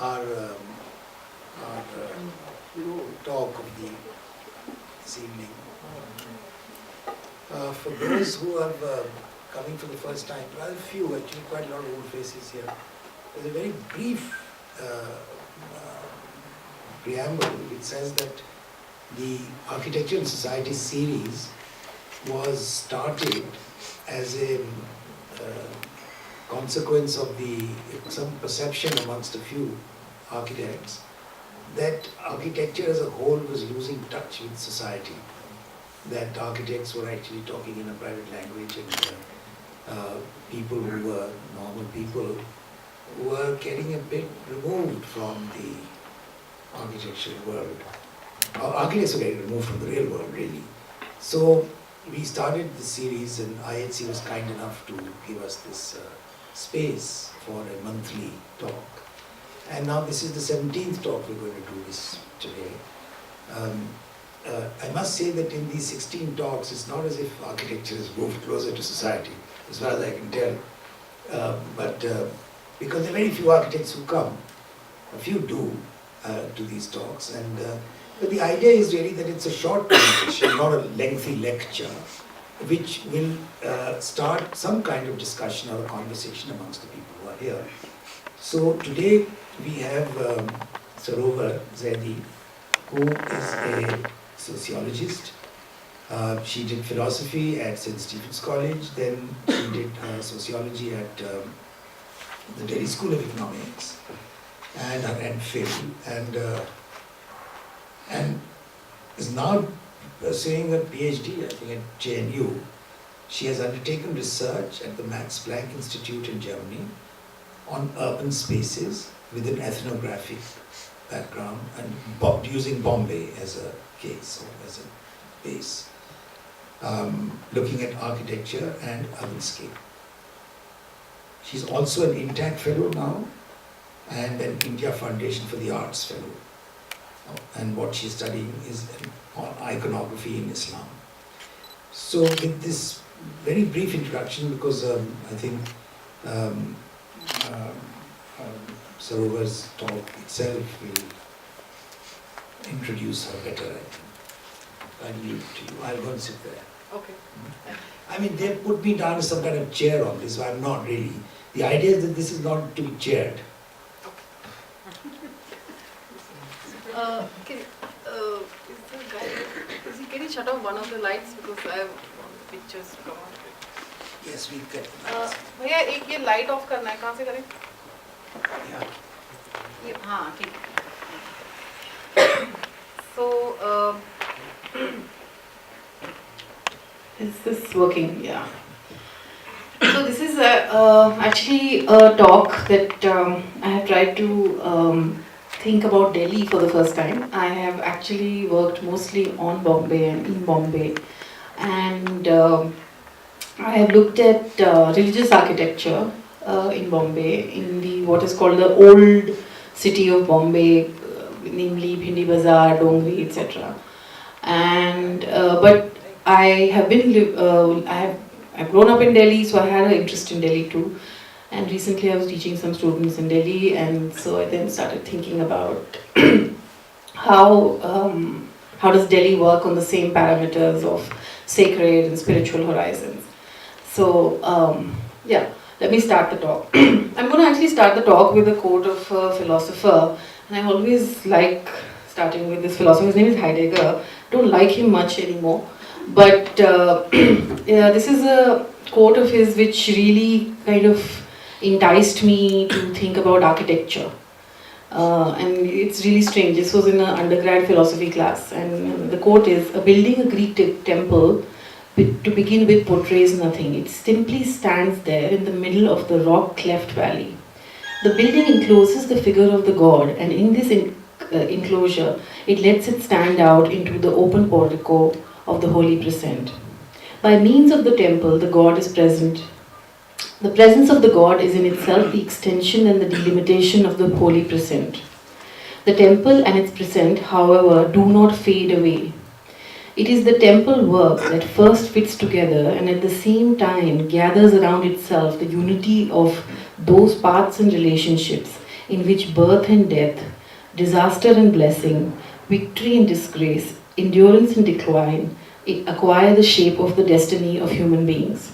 our, talk of this evening. For those who are coming for the first time, rather few, actually quite a lot of old faces here, there's a very brief preamble which says that the Architecture and Society series was started as a consequence of some perception amongst a few architects that architecture as a whole was losing touch with society, that architects were actually talking in a private language and people who were normal people were getting a bit removed from the architectural world. Architects were getting removed from the real world, really. So we started the series and IHC was kind enough to give us this space for a monthly talk. And now this is the 17th talk we're going to do this today. I must say that in these 16 talks, it's not as if architecture has moved closer to society, as far as I can tell. But because there are very few architects who come, a few do to these talks. And but the idea is really that it's a short presentation, not a lengthy lecture, which will start some kind of discussion or a conversation amongst the people who are here. So today we have Sarover Zaidi, who is a sociologist. She did philosophy at St. Stephen's College, then she did sociology at the Delhi School of Economics and Phil, and is now pursuing a PhD, I think, at JNU. She has undertaken research at the Max Planck Institute in Germany on urban spaces with an ethnographic background and using Bombay as a case or as a base, looking at architecture and urbanscape. She's also an Intact Fellow now and an India Foundation for the Arts Fellow. And what she's studying is iconography in Islam. So with this very brief introduction, because I think Sarover's talk itself will introduce her better, I think. I'll leave it to you. I'll go and sit there. Okay. I mean, they put me down as some kind of chair on this, so I'm not really. The idea is that this is not to be chaired. Can you shut off one of the lights because I have pictures to come out. Yes, we get. भैया एक ये light off करना है, कहाँ से करें? Yeah. ये हाँ ठीक. So is this working? Yeah. So this is actually a talk that I have tried to think about Delhi for the first time. I have actually worked mostly on Bombay and in Bombay, and I have looked at religious architecture in Bombay, in the what is called the old city of Bombay, namely Bhindi Bazaar, Dongri, etc. And but I have been I've grown up in Delhi, so I had an interest in Delhi too. And recently I was teaching some students in Delhi, and so I then started thinking about how does Delhi work on the same parameters of sacred and spiritual horizons. So yeah, let me start the talk. I'm going to actually start the talk with a quote of a philosopher, and I always like starting with this philosopher. His name is Heidegger. Don't like him much anymore, but yeah, this is a quote of his which really kind of enticed me to think about architecture. And it's really strange. This was in an undergrad philosophy class, and the quote is, "A building, a Greek temple, to begin with, portrays nothing. It simply stands there in the middle of the rock-cleft valley. The building encloses the figure of the god, and in this enclosure, it lets it stand out into the open portico of the holy present. By means of the temple, the god is present. The presence of the god is in itself the extension and the delimitation of the holy present. The temple and its present, however, do not fade away. It is the temple work that first fits together and at the same time gathers around itself the unity of those parts and relationships in which birth and death, disaster and blessing, victory and disgrace, endurance and decline, acquire the shape of the destiny of human beings.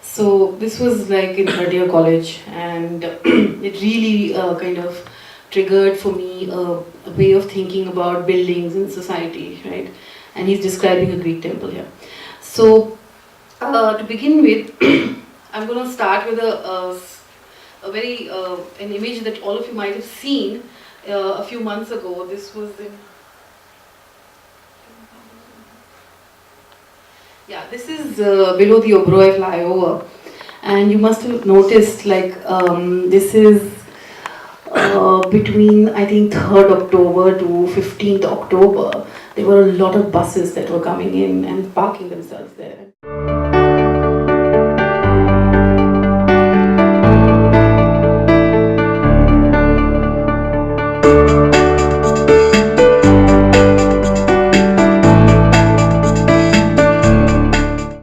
So this was like in third year college, and it really kind of triggered for me a way of thinking about buildings and society, right? And he's describing a Greek temple here. So to begin with, I'm going to start with a very an image that all of you might have seen a few months ago. This was in this is below the Oberoi flyover, and you must have noticed like this is between I think 3rd October to 15th October. There were a lot of buses that were coming in and parking themselves there.